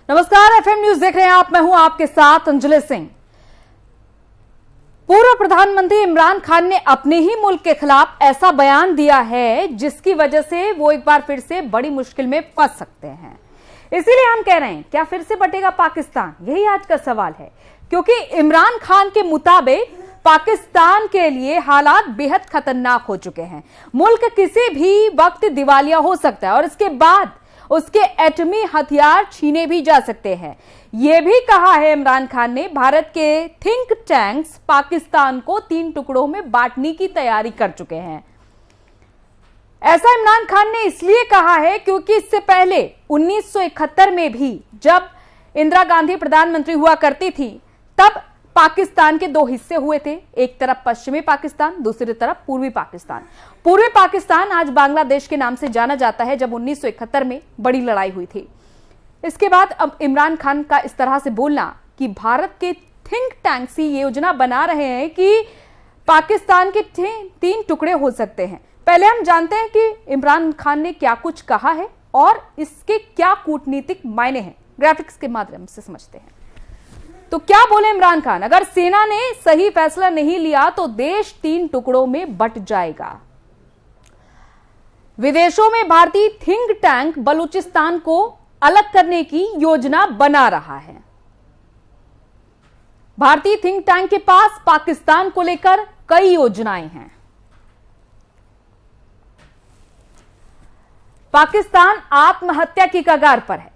नमस्कार, FM news देख रहे हैं आप। मैं हूं आपके साथ अंजलि सिंह। पूर्व प्रधानमंत्री इमरान खान ने अपने ही मुल्क के खिलाफ ऐसा बयान दिया है जिसकी वजह से वो एक बार फिर से बड़ी मुश्किल में फंस सकते हैं। इसीलिए हम कह रहे हैं, क्या फिर से बटेगा पाकिस्तान? यही आज का सवाल है, क्योंकि इमरान खान के मुताबिक पाकिस्तान के लिए हालात बेहद खतरनाक हो चुके हैं। मुल्क किसी भी वक्त दिवालिया हो सकता है और इसके बाद उसके एटमी हथियार छीने भी जा सकते हैं। यह भी कहा है इमरान खान ने, भारत के थिंक टैंक्स पाकिस्तान को 3 टुकड़ों में बांटने की तैयारी कर चुके हैं। ऐसा इमरान खान ने इसलिए कहा है क्योंकि इससे पहले 1971 में भी जब इंदिरा गांधी प्रधानमंत्री हुआ करती थी, तब पाकिस्तान के 2 हिस्से हुए थे। एक तरफ पश्चिमी पाकिस्तान, दूसरी तरफ पूर्वी पाकिस्तान। पूर्वी पाकिस्तान आज बांग्लादेश के नाम से जाना जाता है, जब 1971 में बड़ी लड़ाई हुई थी। इसके बाद अब इमरान खान का इस तरह से बोलना कि भारत के थिंक टैंक्स ये योजना बना रहे हैं कि पाकिस्तान के 3 टुकड़े हो सकते हैं। पहले हम जानते हैं कि इमरान खान ने क्या कुछ कहा है और इसके क्या कूटनीतिक मायने हैं। ग्राफिक्स के माध्यम से समझते हैं। तो क्या बोले इमरान खान? अगर सेना ने सही फैसला नहीं लिया तो देश 3 टुकड़ों में बंट जाएगा। विदेशों में भारतीय थिंक टैंक बलूचिस्तान को अलग करने की योजना बना रहा है। भारतीय थिंक टैंक के पास पाकिस्तान को लेकर कई योजनाएं हैं। पाकिस्तान आत्महत्या की कगार पर है।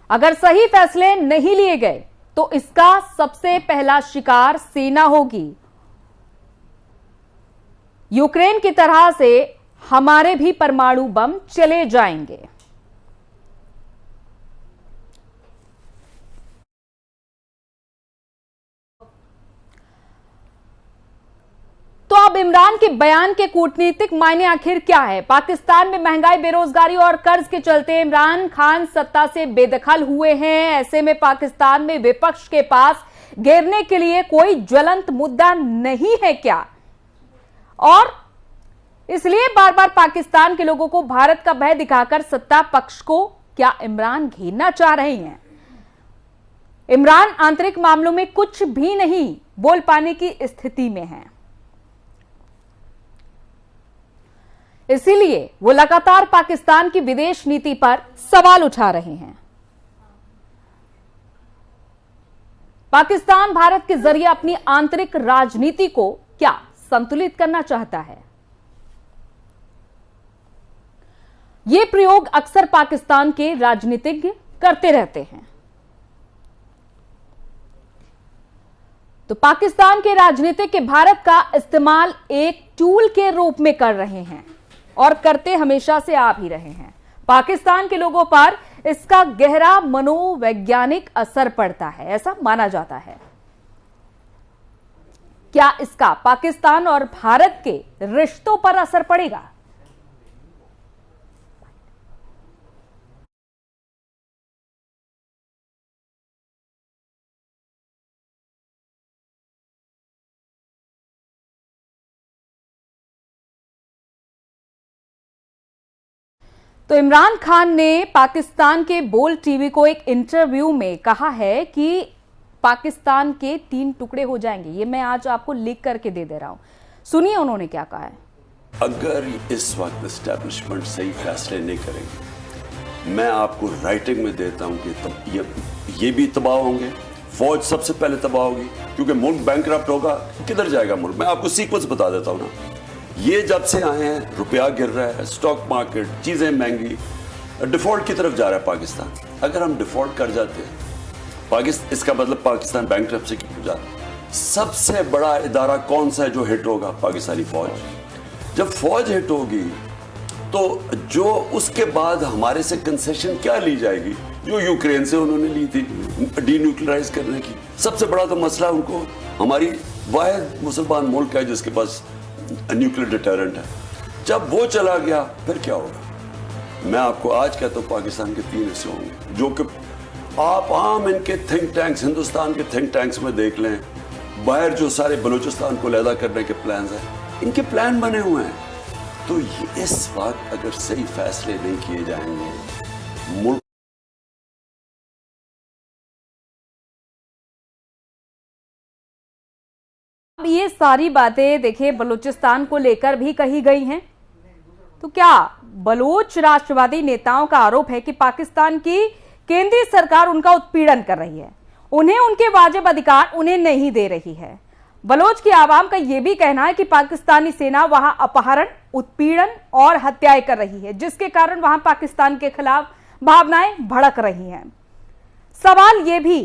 अगर सही फैसले नहीं लिए गए तो इसका सबसे पहला शिकार सेना होगी। यूक्रेन की तरह से हमारे भी परमाणु बम चले जाएंगे। तो अब इमरान के बयान के कूटनीतिक मायने आखिर क्या है? पाकिस्तान में महंगाई, बेरोजगारी और कर्ज के चलते इमरान खान सत्ता से बेदखल हुए हैं। ऐसे में पाकिस्तान में विपक्ष के पास घेरने के लिए कोई ज्वलंत मुद्दा नहीं है क्या? और इसलिए बार बार पाकिस्तान के लोगों को भारत का भय दिखाकर सत्ता पक्ष को क्या इमरान घेरना चाह रहे हैं? इमरान आंतरिक मामलों में कुछ भी नहीं बोल पाने की स्थिति में है। इसीलिए वो लगातार पाकिस्तान की विदेश नीति पर सवाल उठा रहे हैं। पाकिस्तान भारत के जरिए अपनी आंतरिक राजनीति को क्या संतुलित करना चाहता है? ये प्रयोग अक्सर पाकिस्तान के राजनीतिज्ञ करते रहते हैं। तो पाकिस्तान के राजनीतिक के भारत का इस्तेमाल एक टूल के रूप में कर रहे हैं और करते हमेशा से आ भी रहे हैं। पाकिस्तान के लोगों पर इसका गहरा मनोवैज्ञानिक असर पड़ता है, ऐसा माना जाता है। क्या इसका पाकिस्तान और भारत के रिश्तों पर असर पड़ेगा? तो इमरान खान ने पाकिस्तान के बोल टीवी को एक इंटरव्यू में कहा है कि पाकिस्तान के 3 टुकड़े हो जाएंगे। ये मैं आज आपको लिख करके दे दे रहा हूं, सुनिए उन्होंने क्या कहा है। अगर इस वक्त एस्टेब्लिशमेंट सही फैसले नहीं करेंगे, मैं आपको राइटिंग में देता हूं कि ये भी तबाह होंगे, फौज सबसे पहले तबाह होगी, क्योंकि मुल्क बैंकरप्ट होगा। किधर जाएगा मुल्क? मैं आपको सीक्वेंस बता देता हूं ना। ये जब से आए हैं, रुपया गिर रहा है, स्टॉक मार्केट, चीजें महंगी, डिफॉल्ट की तरफ जा रहा है पाकिस्तान। अगर हम डिफॉल्ट कर जाते हैं पाकिस्तान, इसका मतलब पाकिस्तान बैंकरप्सी की जाता। सबसे बड़ा इदारा कौन सा है जो हिट होगा? पाकिस्तानी फौज। जब फौज हिट होगी तो जो उसके बाद हमारे से कंसेशन क्या ली जाएगी, जो यूक्रेन से उन्होंने ली थी डीन्यूक्लियराइज करने की। सबसे बड़ा तो मसला उनको, हमारी वाहिद मुसलमान मुल्क है जिसके पास न्यूक्लियर डिटरेंट है। जब वो चला गया फिर क्या होगा? मैं आपको आज कहता हूं पाकिस्तान के 3 हिस्से होंगे, जो कि आप आम इनके थिंक टैंक्स, हिंदुस्तान के थिंक टैंक्स में देख लें। बाहर जो सारे बलूचिस्तान को लहदा करने के प्लान हैं, इनके प्लान बने हुए हैं। तो इस वक्त अगर सही फैसले नहीं किए जाएंगे, मुल्क अब ये सारी बातें देखिए बलूचिस्तान को लेकर भी कही गई हैं। तो क्या बलूच राष्ट्रवादी नेताओं का आरोप है कि पाकिस्तान की केंद्रीय सरकार उनका उत्पीड़न कर रही है, उन्हें उनके वाजिब अधिकार उन्हें नहीं दे रही है। बलोच की आवाम का यह भी कहना है कि पाकिस्तानी सेना वहां अपहरण, उत्पीड़न और हत्याएं कर रही है, जिसके कारण वहां पाकिस्तान के खिलाफ भावनाएं भड़क रही हैं। सवाल यह भी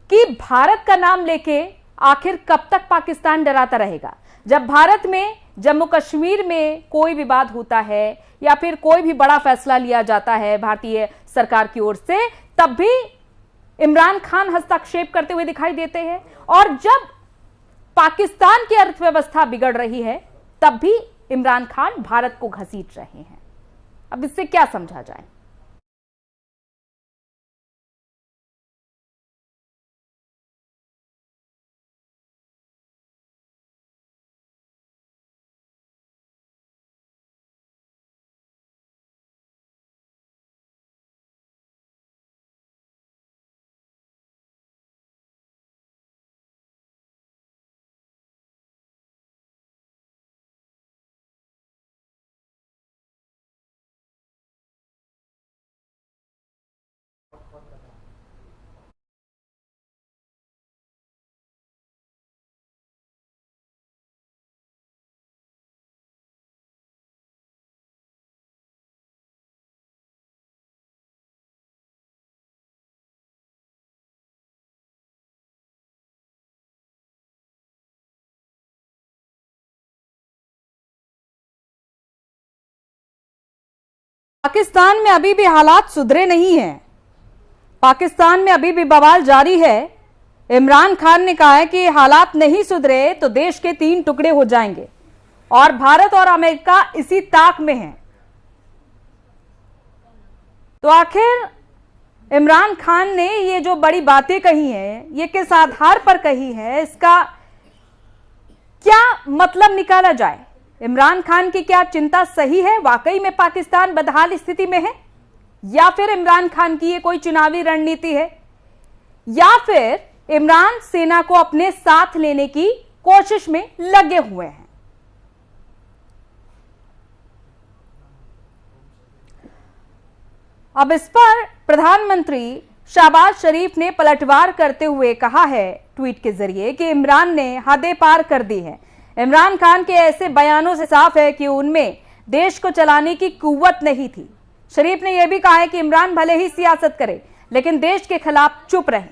कि भारत का नाम लेके आखिर कब तक पाकिस्तान डराता रहेगा। जब भारत में जम्मू कश्मीर में कोई विवाद होता है या फिर कोई भी बड़ा फैसला लिया जाता है भारतीय सरकार की ओर से, तब भी इमरान खान हस्तक्षेप करते हुए दिखाई देते हैं, और जब पाकिस्तान की अर्थव्यवस्था बिगड़ रही है तब भी इमरान खान भारत को घसीट रहे हैं। अब इससे क्या समझा जाए? पाकिस्तान में अभी भी हालात सुधरे नहीं हैं। पाकिस्तान में अभी भी बवाल जारी है। इमरान खान ने कहा है कि हालात नहीं सुधरे तो देश के 3 टुकड़े हो जाएंगे, और भारत और अमेरिका इसी ताक में हैं। तो आखिर इमरान खान ने ये जो बड़ी बातें कही हैं, ये किस आधार पर कही है, इसका क्या मतलब निकाला जाए? इमरान खान की क्या चिंता सही है? वाकई में पाकिस्तान बदहाल स्थिति में है, या फिर इमरान खान की ये कोई चुनावी रणनीति है, या फिर इमरान सेना को अपने साथ लेने की कोशिश में लगे हुए हैं? अब इस पर प्रधानमंत्री शहबाज शरीफ ने पलटवार करते हुए कहा है ट्वीट के जरिए कि इमरान ने हदें पार कर दी है। इमरान खान के ऐसे बयानों से साफ है कि उनमें देश को चलाने की कुव्वत नहीं थी। शरीफ ने यह भी कहा है कि इमरान भले ही सियासत करे लेकिन देश के खिलाफ चुप रहे।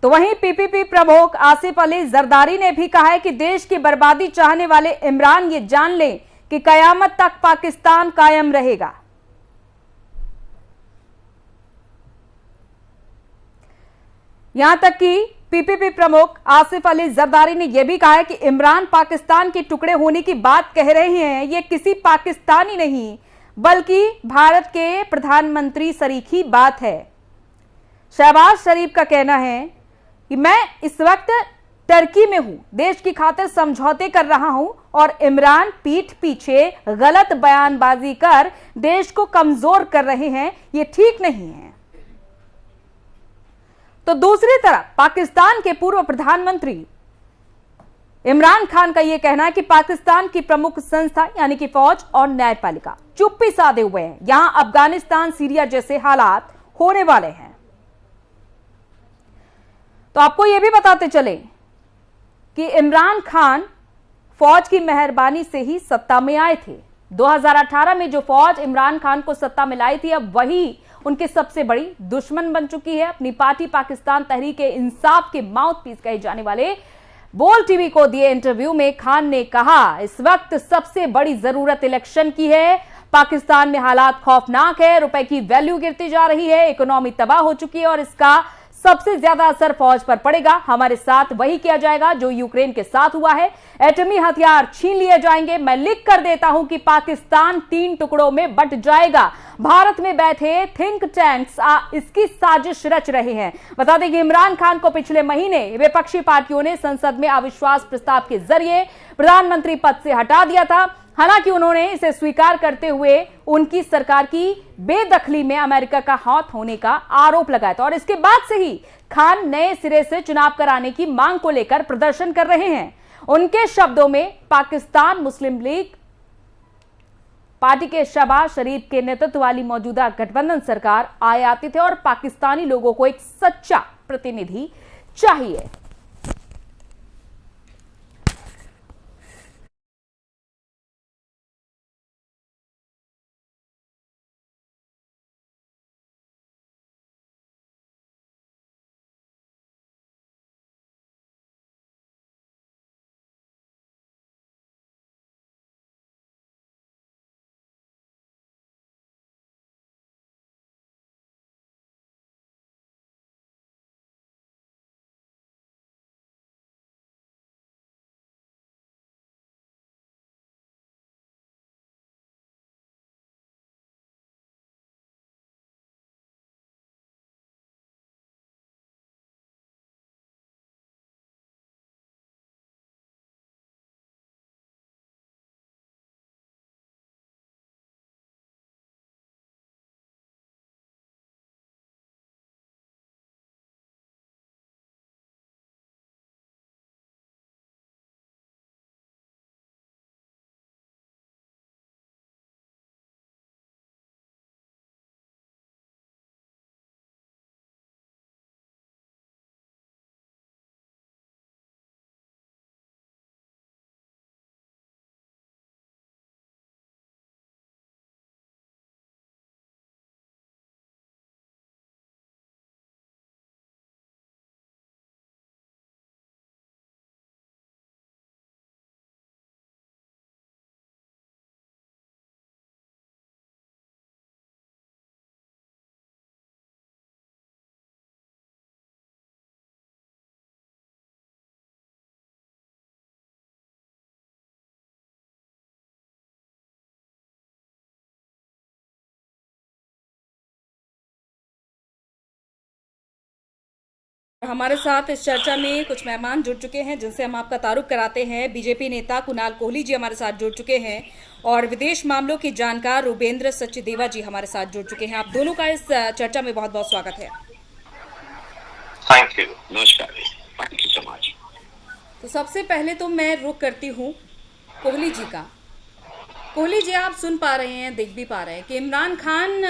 तो वहीं पीपीपी प्रमुख आसिफ अली जरदारी ने भी कहा है कि देश की बर्बादी चाहने वाले इमरान ये जान लें कि कयामत तक पाकिस्तान कायम रहेगा। यहां तक कि पीपीपी प्रमुख आसिफ अली जरदारी ने यह भी कहा है कि इमरान पाकिस्तान के टुकड़े होने की बात कह रहे हैं, ये किसी पाकिस्तानी नहीं बल्कि भारत के प्रधानमंत्री सरीखी बात है। शहबाज शरीफ का कहना है कि मैं इस वक्त टर्की में हूं, देश की खातिर समझौते कर रहा हूं, और इमरान पीठ पीछे गलत बयानबाजी कर देश को कमजोर कर रहे हैं, ये ठीक नहीं है। तो दूसरी तरफ पाकिस्तान के पूर्व प्रधानमंत्री इमरान खान का यह कहना है कि पाकिस्तान की प्रमुख संस्था यानी कि फौज और न्यायपालिका चुप्पी साधे हुए हैं। यहां अफगानिस्तान, सीरिया जैसे हालात होने वाले हैं। तो आपको यह भी बताते चले कि इमरान खान फौज की मेहरबानी से ही सत्ता में आए थे। 2018 में जो फौज इमरान खान को सत्ता में लाई थी, अब वही उनके सबसे बड़ी दुश्मन बन चुकी है। अपनी पार्टी पाकिस्तान तहरीक इंसाफ के माउथपीस कहे जाने वाले बोल टीवी को दिए इंटरव्यू में खान ने कहा, इस वक्त सबसे बड़ी जरूरत इलेक्शन की है। पाकिस्तान में हालात खौफनाक है, रुपए की वैल्यू गिरती जा रही है, इकोनॉमी तबाह हो चुकी है, और इसका सबसे ज्यादा असर फौज पर पड़ेगा। हमारे साथ वही किया जाएगा जो यूक्रेन के साथ हुआ है, एटमी हथियार छीन लिए जाएंगे। मैं लिख कर देता हूं कि पाकिस्तान 3 टुकड़ों में बंट जाएगा। भारत में बैठे थिंक टैंक्स इसकी साजिश रच रहे हैं। बता दें कि इमरान खान को पिछले महीने विपक्षी पार्टियों ने संसद में अविश्वास प्रस्ताव के जरिए प्रधानमंत्री पद से हटा दिया था। हालांकि उन्होंने इसे स्वीकार करते हुए उनकी सरकार की बेदखली में अमेरिका का हाथ होने का आरोप लगाया था और इसके बाद से ही खान नए सिरे से चुनाव कराने की मांग को लेकर प्रदर्शन कर रहे हैं। उनके शब्दों में पाकिस्तान मुस्लिम लीग पार्टी के शहबाज शरीफ के नेतृत्व वाली मौजूदा गठबंधन सरकार आए आती थे और पाकिस्तानी लोगों को एक सच्चा प्रतिनिधि चाहिए। हमारे साथ इस चर्चा में कुछ मेहमान जुड़ चुके हैं जिनसे हम आपका तारुफ कराते हैं। बीजेपी नेता कुणाल कोहली जी हमारे साथ जुड़ चुके हैं और विदेश मामलों के जानकार रूपेंद्र सचदेवा जी हमारे साथ जुड़ चुके हैं। आप दोनों का इस चर्चा में बहुत बहुत स्वागत है। थैंक यू, नमस्कार, थैंक यू सो मच। तो सबसे पहले तो मैं रुख करती हूँ कोहली जी का। कोहली जी, आप सुन पा रहे हैं, देख भी पा रहे हैं कि इमरान खान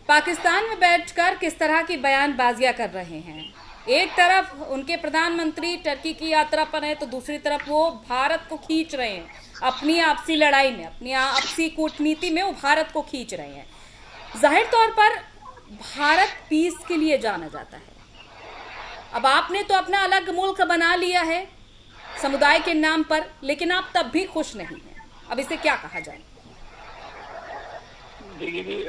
पाकिस्तान में बैठकर किस तरह की बयानबाजियां कर रहे हैं। एक तरफ उनके प्रधानमंत्री टर्की की यात्रा पर हैं तो दूसरी तरफ वो भारत को खींच रहे हैं अपनी आपसी लड़ाई में, अपनी आपसी कूटनीति में वो भारत को खींच रहे हैं। जाहिर तौर पर भारत पीस के लिए जाना जाता है। अब आपने तो अपना अलग मुल्क बना लिया है समुदाय के नाम पर, लेकिन आप तब भी खुश नहीं हैं। अब इसे क्या कहा जाए? देखिए,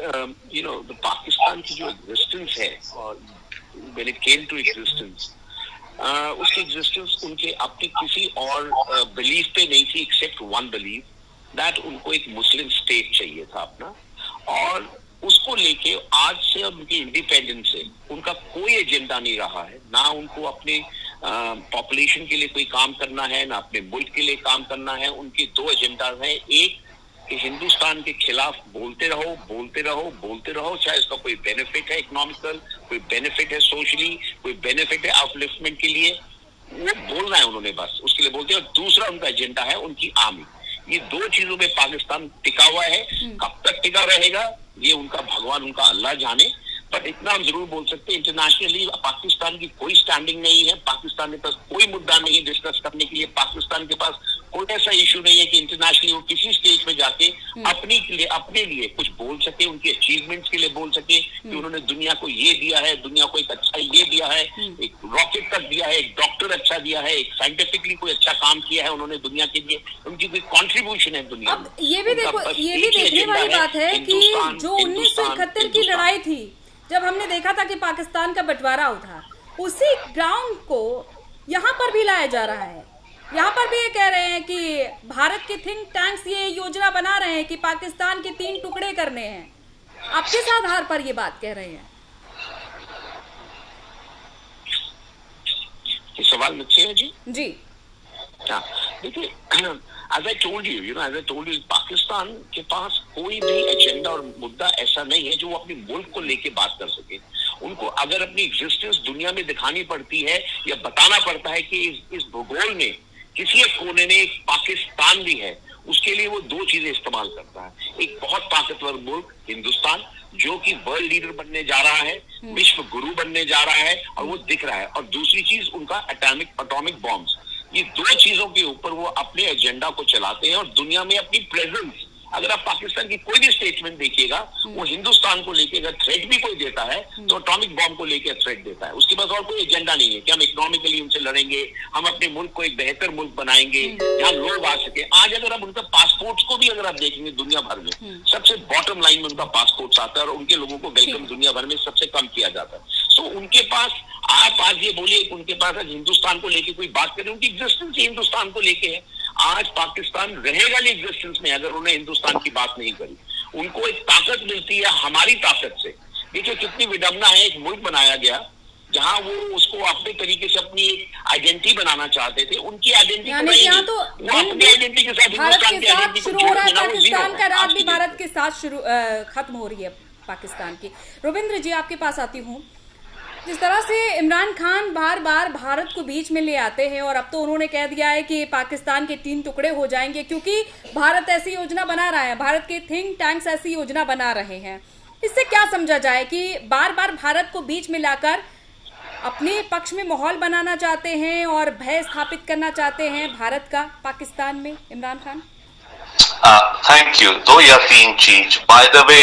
पाकिस्तान की जो एग्जिस्टेंस है और when it came to existence, उसकी एग्जिस्टेंस उनके अपने किसी और बिलीफ पे नहीं थी एक्सेप्ट वन बिलीफ दैट उनको एक मुस्लिम स्टेट चाहिए था अपना, और उसको लेके आज से उनकी इंडिपेंडेंस से उनका कोई एजेंडा नहीं रहा है। ना उनको अपने पॉपुलेशन के लिए कोई काम करना है, ना अपने मुल्क के लिए काम करना है। उनके दो एजेंडा हैं, एक कि हिंदुस्तान के खिलाफ बोलते रहो बोलते रहो बोलते रहो, चाहे इसका कोई बेनिफिट है इकोनॉमिकल, कोई बेनिफिट है सोशली, कोई बेनिफिट है अपलिफ्टमेंट के लिए, वो बोलना है उन्होंने, बस उसके लिए बोलते हैं। और दूसरा उनका एजेंडा है उनकी आर्मी। ये दो चीजों में पाकिस्तान टिका हुआ है। कब तक टिका रहेगा ये उनका भगवान, उनका अल्लाह जाने। बट इतना हम जरूर बोल सकते हैं, इंटरनेशनली पाकिस्तान की कोई स्टैंडिंग नहीं है। पाकिस्तान के पास कोई मुद्दा नहीं है डिस्कस करने के लिए। पाकिस्तान के पास कोई ऐसा इशू नहीं है कि इंटरनेशनली वो किसी स्टेज में जाके अपने लिए कुछ बोल सके, उनकी अचीवमेंट्स के लिए बोल सके कि उन्होंने दुनिया को ये दिया है, दुनिया को एक अच्छा ये दिया है, एक रॉकेट तक दिया है, एक डॉक्टर अच्छा दिया है, एक साइंटिफिकली कोई अच्छा काम किया है उन्होंने दुनिया के लिए, उनकी कोई कॉन्ट्रीब्यूशन है दुनिया में। ये भी देखो, ये भी देखने वाली बात है कि जो 1971 की लड़ाई थी, जब हमने देखा था कि पाकिस्तान का बंटवारा उठा, उसी ग्राउंड को यहाँ पर भी लाया जा रहा है। यहाँ पर भी ये कह रहे हैं कि भारत के थिंक टैंक्स ये योजना बना रहे हैं कि पाकिस्तान के 3 टुकड़े करने हैं। आप किस आधार पर ये बात कह रहे हैं? ये सवाल अच्छे है जी। जी हाँ, देखिए, as I told you, Pakistan के पास कोई भी एजेंडा और मुद्दा ऐसा नहीं है जो वो अपने मुल्क को लेके बात कर सके। उनको अगर अपनी एग्जिस्टेंस दुनिया में दिखानी पड़ती है या बताना पड़ता है कि इस भूगोल में किसी एक कोने में एक पाकिस्तान भी है, उसके लिए वो दो चीजें इस्तेमाल करता है। एक बहुत ताकतवर मुल्क हिंदुस्तान, जो कि वर्ल्ड लीडर बनने जा रहा है, विश्व गुरु बनने जा रहा है, और वो दिख रहा है। और दूसरी चीज उनका एटॉमिक बॉम्ब्स। ये दो चीजों के ऊपर वो अपने एजेंडा को चलाते हैं और दुनिया में अपनी प्रेजेंस। अगर आप पाकिस्तान की कोई भी स्टेटमेंट देखिएगा, वो हिंदुस्तान को लेके अगर थ्रेट भी कोई देता है तो एटॉमिक बॉम्ब को लेकर थ्रेट देता है। उसके पास और कोई एजेंडा नहीं है कि हम इकोनॉमिकली उनसे लड़ेंगे, हम अपने मुल्क को एक बेहतर मुल्क बनाएंगे जहाँ लोग आ सके। आज अगर आप उनका पासपोर्ट को भी अगर आप देखेंगे दुनिया भर में, सबसे बॉटम लाइन में उनका पासपोर्ट आता है और उनके लोगों को वेलकम दुनिया भर में सबसे कम किया जाता है। तो उनके पास, आप आज ये बोलिए उनके पास आज हिंदुस्तान को लेके कोई बात करें, उनकी एग्जिस्टेंस ही हिंदुस्तान को लेके है। आज पाकिस्तान रहेगा नहीं एग्जिस्टेंस में अगर उन्हें हिंदुस्तान की बात नहीं करी। उनको एक ताकत मिलती है हमारी ताकत से। देखिए कितनी विडंबना है, एक मुल्क बनाया गया जहां वो उसको अपने तरीके से अपनी एक आइडेंटिटी बनाना चाहते थे। उनकी आइडेंटिटी तो अपनी आइडेंटिटी के साथ हिंदुस्तान की आइडेंटिटी शुरू हो रहा है, पाकिस्तान का राज भी भारत के साथ शुरू खत्म हो रही है पाकिस्तान की। रविंद्र जी, आपके पास आती हूँ। जिस तरह से इमरान खान बार बार भारत को बीच में ले आते हैं, और अब तो उन्होंने कह दिया है कि पाकिस्तान के 3 टुकड़े हो जाएंगे क्योंकि भारत ऐसी योजना बना रहा है, भारत के थिंक टैंक्स ऐसी योजना बना रहे हैं। इससे क्या समझा जाए कि बार बार भारत को बीच में लाकर अपने पक्ष में माहौल बनाना चाहते हैं और भय स्थापित करना चाहते हैं भारत का पाकिस्तान में इमरान खान? Thank you. 2 या 3 चीज। बाय द वे,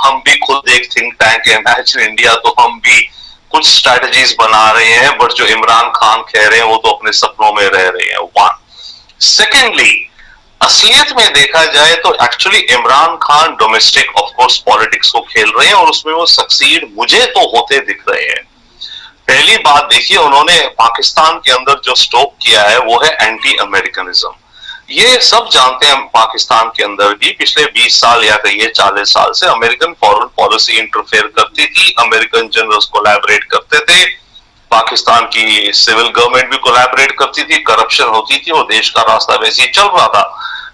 हम भी खुद एक थिंक टैंक है इमेजिन इंडिया, तो हम भी कुछ स्ट्रैटेजीज बना रहे हैं, बट जो इमरान खान कह रहे हैं वो तो अपने सपनों में रह रहे हैं। 1 सेकेंडली, असलियत में देखा जाए तो actually Imran Khan domestic of course politics को खेल रहे हैं और उसमें वो सक्सीड मुझे तो होते दिख रहे हैं। पहली बात देखिए, उन्होंने पाकिस्तान के अंदर जो स्टोक किया है वो है एंटी अमेरिकनिज्म। ये सब जानते हैं पाकिस्तान के अंदर भी पिछले 20 साल या कहिए 40 साल से अमेरिकन फॉरेन पॉलिसी इंटरफेयर करती थी, अमेरिकन जनरल्स कोलैबोरेट करते थे, पाकिस्तान की सिविल गवर्नमेंट भी कोलैबोरेट करती थी, करप्शन होती थी और देश का रास्ता वैसे ही चल रहा था।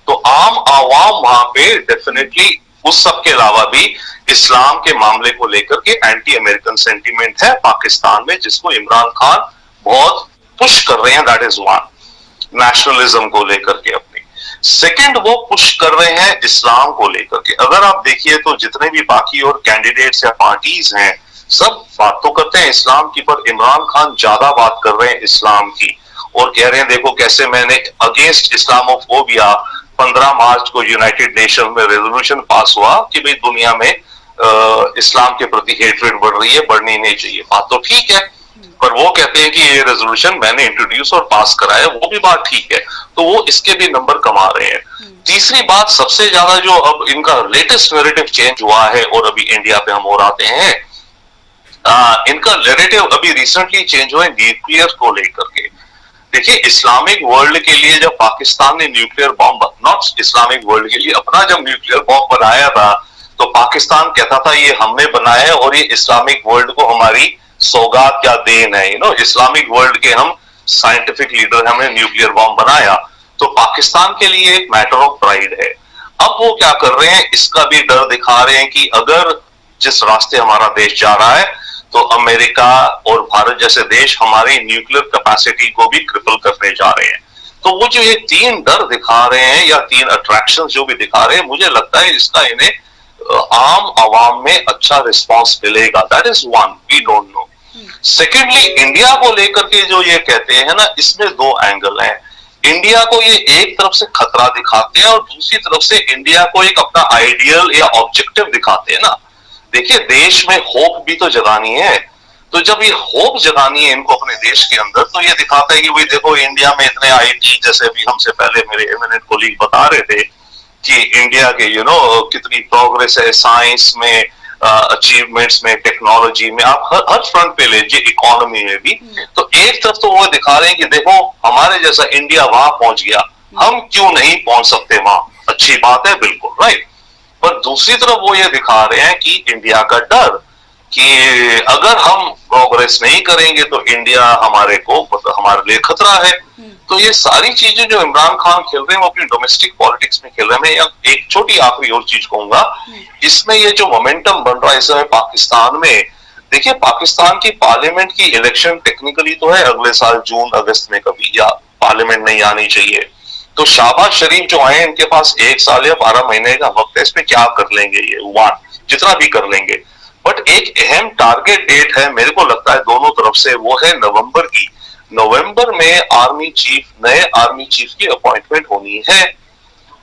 तो आम आवाम वहां पे डेफिनेटली उस सब के अलावा भी इस्लाम के मामले को लेकर के एंटी अमेरिकन सेंटीमेंट है पाकिस्तान में, जिसको इमरान खान बहुत पुश कर रहे हैं। दैट इज 1, नेशनलिज्म को लेकर के अपनी। सेकंड, वो पुश कर रहे हैं इस्लाम को लेकर के। अगर आप देखिए तो जितने भी बाकी और कैंडिडेट्स या पार्टीज हैं, सब बात तो करते हैं इस्लाम की, पर इमरान खान ज्यादा बात कर रहे हैं इस्लाम की और कह रहे हैं देखो कैसे मैंने अगेंस्ट इस्लामोफोबिया 15 मार्च को यूनाइटेड नेशन में रेजोल्यूशन पास हुआ कि भाई दुनिया में इस्लाम के प्रति हेट्रेड बढ़ रही है, बढ़नी नहीं चाहिए। बात तो ठीक है, पर वो कहते हैं कि ये रेजोल्यूशन मैंने इंट्रोड्यूस और पास कराया, वो भी बात ठीक है, तो वो इसके भी नंबर कमा रहे हैं। तीसरी बात, सबसे ज्यादा जो अब इनका लेटेस्ट नैरेटिव चेंज हुआ है और अभी इंडिया पे हम और आते हैं, इनका नैरेटिव अभी रिसेंटली चेंज हुआ है न्यूक्लियर को लेकर के। देखिए, इस्लामिक वर्ल्ड के लिए जब पाकिस्तान ने nuclear bomb, not Islamic world के लिए, अपना जब न्यूक्लियर बॉम्ब बनाया था तो पाकिस्तान कहता था ये हमने बनाया है और ये इस्लामिक वर्ल्ड को हमारी सौगात क्या देन है। इस्लामिक वर्ल्ड के हम साइंटिफिक लीडर, हमने न्यूक्लियर बॉम्ब बनाया, तो पाकिस्तान के लिए एक मैटर ऑफ प्राइड है। अब वो क्या कर रहे हैं, इसका भी डर दिखा रहे हैं कि अगर जिस रास्ते हमारा देश जा रहा है तो अमेरिका और भारत जैसे देश हमारी न्यूक्लियर कैपेसिटी को भी क्रिपल करने जा रहे हैं। तो वो जो ये 3 डर दिखा रहे हैं या 3 अट्रैक्शन जो भी दिखा रहे हैं, मुझे लगता है इसका इन्हें आम आवाम में अच्छा रिस्पांस मिलेगा। That is 1, we don't know. Secondly, India को लेकर के जो ये कहते हैं ना, इसमें 2 एंगल हैं। इंडिया को ये एक तरफ से खतरा दिखाते हैं और दूसरी तरफ से इंडिया को एक अपना आइडियल या ऑब्जेक्टिव दिखाते हैं ना। देखिए, देश में होप भी तो जगानी है, तो जब ये होप जगानी है इनको अपने देश के अंदर, तो ये दिखाता है कि भाई देखो इंडिया में इतने आईटी, जैसे भी हमसे पहले मेरे एमिनेंट कोलीग बता रहे थे कि इंडिया के कितनी प्रोग्रेस है साइंस में, अचीवमेंट्स में, टेक्नोलॉजी में, आप हर फ्रंट पे लीजिए, इकोनॉमी में भी। तो एक तरफ तो वो दिखा रहे हैं कि देखो हमारे जैसा इंडिया वहां पहुंच गया, हम क्यों नहीं पहुंच सकते वहां। अच्छी बात है, बिल्कुल राइट। पर दूसरी तरफ वो ये दिखा रहे हैं कि इंडिया का डर कि अगर हम प्रोग्रेस नहीं करेंगे तो इंडिया हमारे लिए खतरा है। तो ये सारी चीजें जो इमरान खान खेल रहे हैं वो अपनी डोमेस्टिक पॉलिटिक्स में खेल रहे हैं। मैं एक छोटी आखिरी और चीज कहूंगा, इसमें ये जो मोमेंटम बन रहा है इस समय पाकिस्तान में, देखिए पाकिस्तान की पार्लियामेंट की इलेक्शन टेक्निकली तो है अगले साल जून अगस्त में कभी, या पार्लियामेंट नहीं आनी चाहिए। तो शाहबाज शरीफ जो आए इनके पास 1 साल या 12 महीने का वक्त है, इसमें क्या कर लेंगे ये वन, जितना भी कर लेंगे। बट एक अहम टारगेट डेट है मेरे को लगता है दोनों तरफ से, वो है नवंबर की। नवंबर में नए आर्मी चीफ की अपॉइंटमेंट होनी है।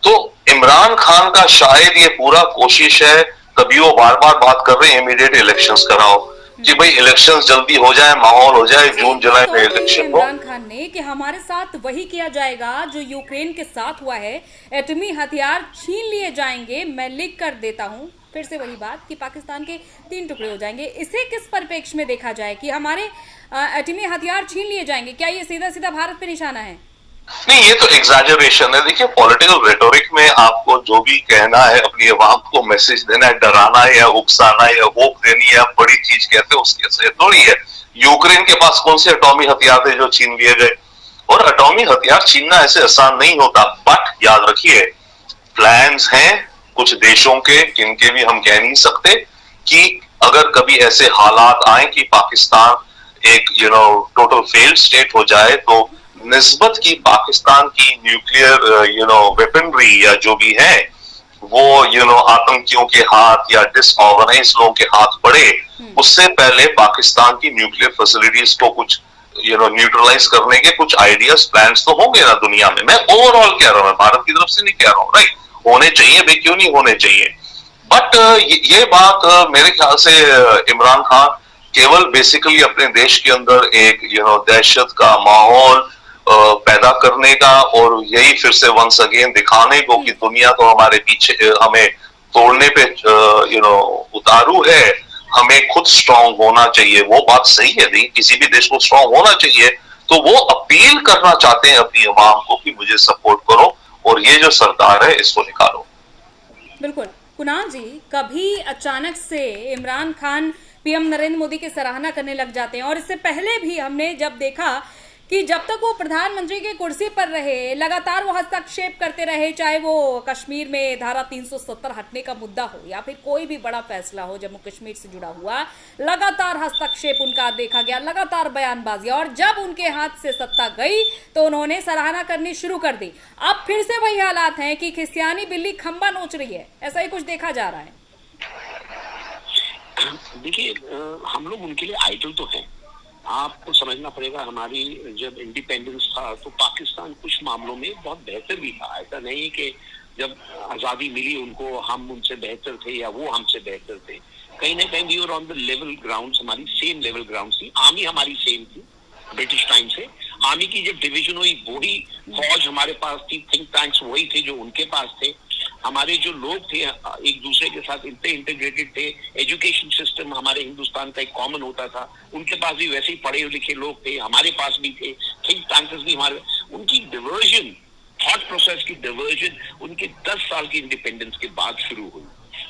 तो इमरान खान का शायद ये पूरा कोशिश है, तभी वो बार बार बात कर रहे हैं इमीडिएट इलेक्शंस कराओ, कि भाई इलेक्शंस जल्दी हो जाए, माहौल हो जाए, जून जुलाई में इलेक्शन हो। इमरान खान ने कि हमारे साथ वही किया जाएगा जो यूक्रेन के साथ हुआ है, एटमी हथियार छीन लिए जाएंगे, मैं लिख कर देता हूं। फिर से वही बात कि पाकिस्तान के 3 टुकड़े हो जाएंगे। इसे किस परिप्रेक्ष्य में देखा जाए कि हमारे एटमी हथियार छीन लिए जाएंगे? क्या ये सीधा सीधा भारत पे निशाना है? नहीं, ये तो एग्जैजरेशन है। देखिए पॉलिटिकल रेटोरिक में आपको जो भी कहना है, अपनी आवाम को मैसेज देना है, डराना है या उकसाना है या होप देनी है, बड़ी चीज कहते हैं, उसकी असलियत थोड़ी है। यूक्रेन के पास कौन से एटॉमी हथियार थे जो छीन लिए गए? और एटॉमी हथियार छीनना ऐसे आसान नहीं होता। बट याद रखिए प्लान्स हैं कुछ देशों के, जिनके भी हम कह नहीं सकते, कि अगर कभी ऐसे हालात आए कि पाकिस्तान एक टोटल फेल्ड स्टेट हो जाए, तो निस्बत की पाकिस्तान की न्यूक्लियर वेपनरी या जो भी है वो आतंकियों के हाथ या डिसऑर्गेनाइज लोगों के हाथ पड़े, उससे पहले पाकिस्तान की न्यूक्लियर फैसिलिटीज को कुछ न्यूट्रलाइज करने के कुछ आइडियाज प्लान्स तो होंगे ना दुनिया में। मैं ओवरऑल कह रहा हूं, मैं भारत की तरफ से नहीं कह रहा हूं, राइट, होने चाहिए भाई, क्यों नहीं होने चाहिए। बट ये बात मेरे ख्याल से इमरान खान केवल बेसिकली अपने देश के अंदर एक दहशत का माहौल पैदा करने का, और यही फिर से वंस अगेन दिखाने को कि दुनिया तो हमारे पीछे, हमें तोड़ने पे उतारू है, हमें खुद स्ट्रांग होना चाहिए। वो बात सही है, नहीं किसी भी देश को स्ट्रांग होना चाहिए, तो वो अपील करना चाहते हैं अपनी आवाम को कि मुझे सपोर्ट करो और ये जो सरकार है इसको निकालो। बिल्कुल कुणाल जी, कभी अचानक से इमरान खान पीएम नरेंद्र मोदी की सराहना करने लग जाते हैं, और इससे पहले भी हमने जब देखा कि जब तक वो प्रधानमंत्री की कुर्सी पर रहे लगातार वो हस्तक्षेप करते रहे, चाहे वो कश्मीर में धारा 370 हटने का मुद्दा हो या फिर कोई भी बड़ा फैसला हो जम्मू कश्मीर से जुड़ा हुआ, लगातार हस्तक्षेप उनका देखा गया, लगातार बयानबाजियां, और जब उनके हाथ से सत्ता गई तो उन्होंने सराहना करनी शुरू कर दी। अब फिर से वही हालात हैं कि खिसियानी बिल्ली खंबा नोच रही है, ऐसा ही कुछ देखा जा रहा है। देखिए हम लोग उनके लिए आइडल तो हैं। आपको समझना पड़ेगा, हमारी जब इंडिपेंडेंस था तो पाकिस्तान कुछ मामलों में बहुत बेहतर भी था। ऐसा नहीं कि जब आजादी मिली उनको हम उनसे बेहतर थे या वो हमसे बेहतर थे। कहीं ना कहीं we were on the level ground, हमारी सेम लेवल ग्राउंड थी। आर्मी हमारी सेम थी ब्रिटिश टाइम से। आर्मी की जब डिवीजन हुई वही फौज हमारे पास थी, थिंक टैंक्स वही थे जो उनके पास थे। हमारे जो लोग थे एक दूसरे के साथ इतने इंटीग्रेटेड थे। एजुकेशन सिस्टम हमारे हिंदुस्तान का एक कॉमन होता था, उनके पास भी वैसे ही पढ़े लिखे लोग थे, हमारे पास भी थे। थिंक टैंक्स भी हमारे, उनकी डिवर्जन, थॉट प्रोसेस की डिवर्जन उनके 10 साल की इंडिपेंडेंस के बाद शुरू हुई,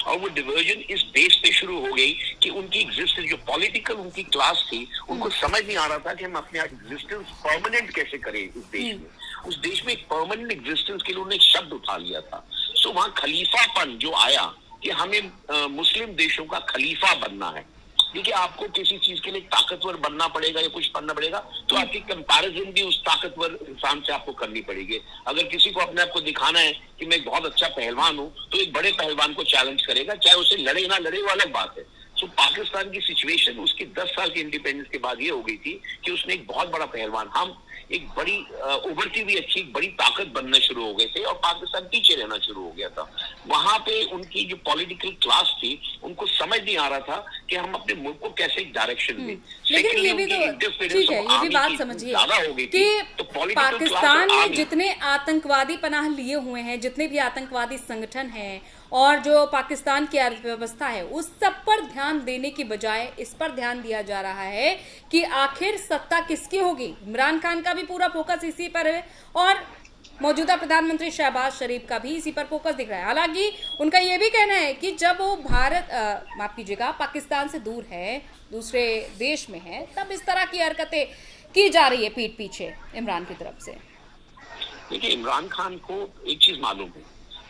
और वो डिवर्जन इस बेस पे शुरू हो गई कि उनकी एग्जिस्टेंस, जो पॉलिटिकल उनकी क्लास थी, उनको समझ नहीं आ रहा था कि हम अपने एग्जिस्टेंस परमानेंट कैसे करें इस देश में। उस देश में एक परमानेंट एग्जिस्टेंस के लिए उन्होंने एक शब्द उठा लिया था। सो वहां खलीफापन जो आया कि हमें मुस्लिम देशों का खलीफा बनना है। देखिए आपको किसी चीज के लिए ताकतवर बनना पड़ेगा या कुछ बनना पड़ेगा, तो आपकी कंपैरिजन भी उस ताकतवर इंसान से आपको करनी पड़ेगी। अगर किसी को अपने आप को दिखाना है कि मैं एक बहुत अच्छा पहलवान हूं, तो एक बड़े पहलवान को चैलेंज करेगा, चाहे उसे लड़े ना लड़े, वो अलग बात है। सो पाकिस्तान की सिचुएशन उसके 10 साल की इंडिपेंडेंस के बाद ये हो गई थी कि उसने एक बहुत बड़ा पहलवान, हम एक बड़ी उभरती हुई अच्छी बड़ी ताकत बनना शुरू हो गए थे, और पाकिस्तान पीछे रहना शुरू हो गया था। वहां पे उनकी जो पॉलिटिकल क्लास थी उनको समझ नहीं आ रहा था कि हम अपने मुल्क को कैसे एक डायरेक्शन दें। लेकिन ये भी तो ठीक है, ये भी बात समझिए कि पाकिस्तान में जितने आतंकवादी पनाह लिए हुए हैं, जितने भी आतंकवादी संगठन हैं, और जो पाकिस्तान की अर्थव्यवस्था है, उस सब पर ध्यान देने की बजाय इस पर ध्यान दिया जा रहा है कि आखिर सत्ता किसकी होगी। इमरान खान का भी पूरा फोकस इसी पर है, और मौजूदा प्रधानमंत्री शहबाज शरीफ का भी इसी पर फोकस दिख रहा है। हालांकि उनका यह भी कहना है कि जब वो माफ कीजिएगा, पाकिस्तान से दूर है, दूसरे देश में है, तब इस तरह की हरकतें की जा रही है पीठ पीछे इमरान की तरफ से। देखिए, इमरान खान को एक चीज मालूम है,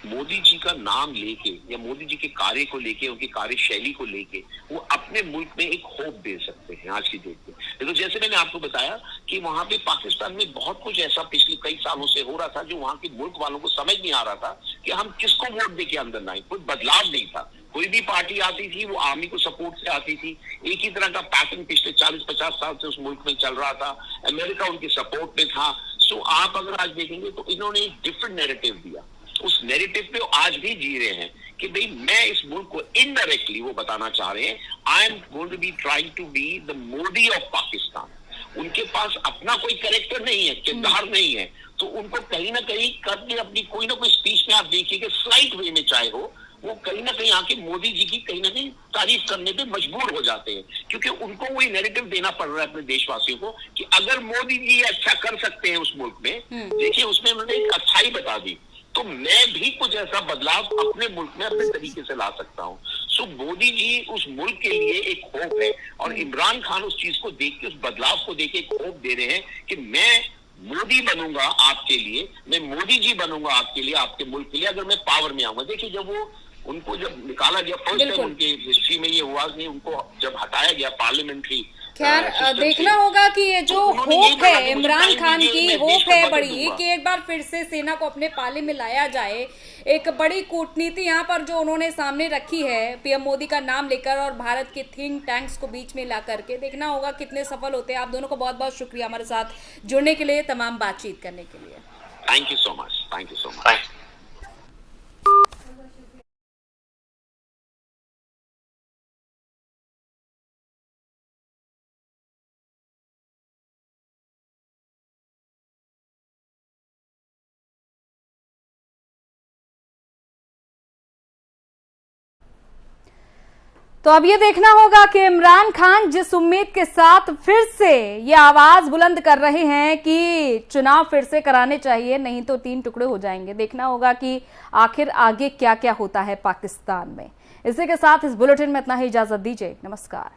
मोदी जी का नाम लेके या मोदी जी के कार्य को लेके, उनकी कार्यशैली को लेके वो अपने मुल्क में एक होप दे सकते हैं आज की डेट में। तो जैसे मैंने आपको बताया कि वहां पे पाकिस्तान में बहुत कुछ ऐसा पिछले कई सालों से हो रहा था जो वहां के मुल्क वालों को समझ नहीं आ रहा था कि हम किसको वोट दे के अंदर लाए। कोई बदलाव नहीं था, कोई भी पार्टी आती थी वो आर्मी को सपोर्ट से आती थी, एक ही तरह का पैटर्न पिछले 40-50 साल से उस मुल्क में चल रहा था। अमेरिका उनके सपोर्ट में था। सो आप अगर आज देखेंगे तो इन्होंने एक डिफरेंट नैरेटिव दिया, उस नैरेटिव पे आज भी जी रहे हैं कि भाई मैं इस मुल्क को इनडायरेक्टली वो बताना चाह रहे हैं, I am going to be trying to be the Modi of Pakistan. उनके पास अपना कोई कैरेक्टर नहीं है, किरदार नहीं है, तो उनको कहीं ना कहीं करके अपनी कोई ना कोई स्पीच में आप देखिए स्लाइट वे में चाहे हो, वो कहीं ना कहीं आके मोदी जी की कहीं ना कहीं तारीफ करने पे मजबूर हो जाते हैं, क्योंकि उनको वही नैरेटिव देना पड़ रहा है अपने देशवासियों को कि अगर मोदी जी अच्छा कर सकते हैं उस मुल्क में, देखिए उसमें उन्होंने एक अच्छाई बता दी, तो मैं भी कुछ ऐसा बदलाव अपने मुल्क में अपने तरीके से ला सकता हूँ। सो मोदी जी उस मुल्क के लिए एक होप है और इमरान खान उस चीज को देख के, उस बदलाव को देख के एक होप दे रहे हैं कि मैं मोदी बनूंगा आपके लिए, मैं मोदी जी बनूंगा आपके लिए, आपके मुल्क के लिए, अगर मैं पावर में आऊंगा। देखिए जब वो उनको जब निकाला गया फर्स्ट टाइम उनके हिस्ट्री में ये हुआ नहीं, उनको जब हटाया गया पार्लियामेंट्री, खैर देखना होगा कि ये जो होप है इमरान खान की, होप है बड़ी कि एक बार फिर से सेना को अपने पाले में लाया जाए। एक बड़ी कूटनीति यहाँ पर जो उन्होंने सामने रखी है पीएम मोदी का नाम लेकर और भारत के थिंक टैंक्स को बीच में ला करके, देखना होगा कितने सफल होते हैं। आप दोनों को बहुत बहुत शुक्रिया हमारे साथ जुड़ने के लिए, तमाम बातचीत करने के लिए। Thank you so much, thank you so much. तो अब ये देखना होगा कि इमरान खान जिस उम्मीद के साथ फिर से ये आवाज बुलंद कर रहे हैं कि चुनाव फिर से कराने चाहिए, नहीं तो 3 टुकड़े हो जाएंगे। देखना होगा कि आखिर आगे क्या क्या होता है पाकिस्तान में। इसी के साथ इस बुलेटिन में इतना ही, इजाजत दीजिए, नमस्कार।